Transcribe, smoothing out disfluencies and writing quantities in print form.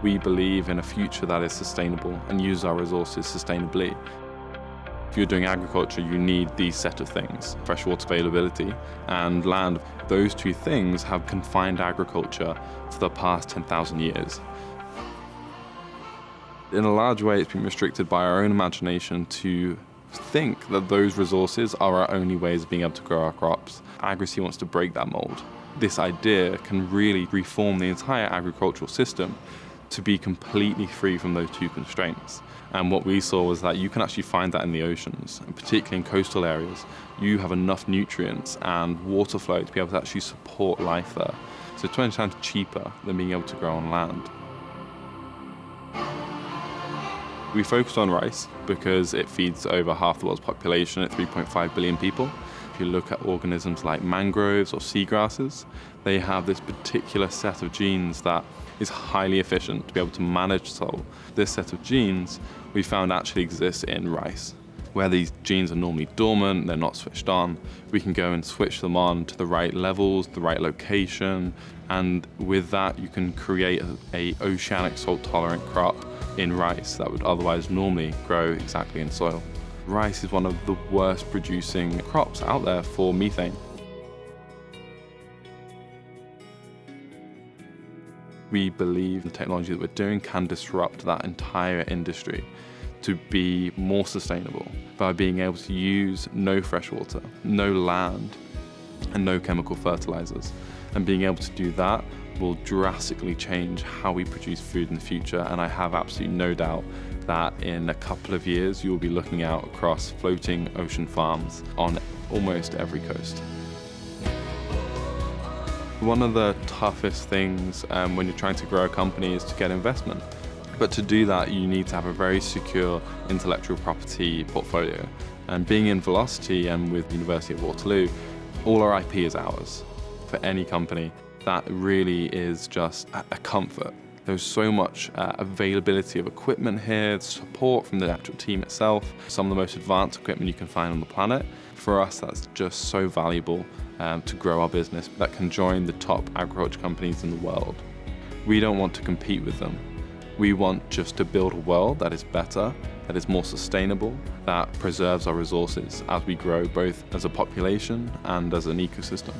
We believe in a future that is sustainable and uses our resources sustainably. If you're doing agriculture, you need these set of things: freshwater availability and land. Those two things have confined agriculture for the past 10,000 years. In a large way, it's been restricted by our own imagination to think that those resources are our only ways of being able to grow our crops. Agrisea wants to break that mold. This idea can really reform the entire agricultural system to be completely free from those two constraints. And what we saw was that you can actually find that in the oceans, and particularly in coastal areas. You have enough nutrients and water flow to be able to actually support life there. So 20 times cheaper than being able to grow on land. We focused on rice because it feeds over half the world's population at 3.5 billion people. If you look at organisms like mangroves or seagrasses, they have this particular set of genes that is highly efficient to be able to manage soil. This set of genes we found actually exists in rice. Where these genes are normally dormant, they're not switched on, we can go and switch them on to the right levels, the right location, and with that you can create a oceanic salt-tolerant crop in rice that would otherwise normally grow exactly in soil. Rice is one of the worst producing crops out there for methane. We believe the technology that we're doing can disrupt that entire industry to be more sustainable by being able to use no fresh water, no land, and no chemical fertilizers. And being able to do that will drastically change how we produce food in the future. And I have absolutely no doubt that in a couple of years, you will be looking out across floating ocean farms on almost every coast. One of the toughest things when you're trying to grow a company is to get investment. But to do that, you need to have a very secure intellectual property portfolio. And being in Velocity and with the University of Waterloo, all our IP is ours. For any company, that really is just a comfort. There's so much availability of equipment here, support from the actual team itself, some of the most advanced equipment you can find on the planet. For us, that's just so valuable to grow our business that can join the top agriculture companies in the world. We don't want to compete with them. We want just to build a world that is better, that is more sustainable, that preserves our resources as we grow both as a population and as an ecosystem.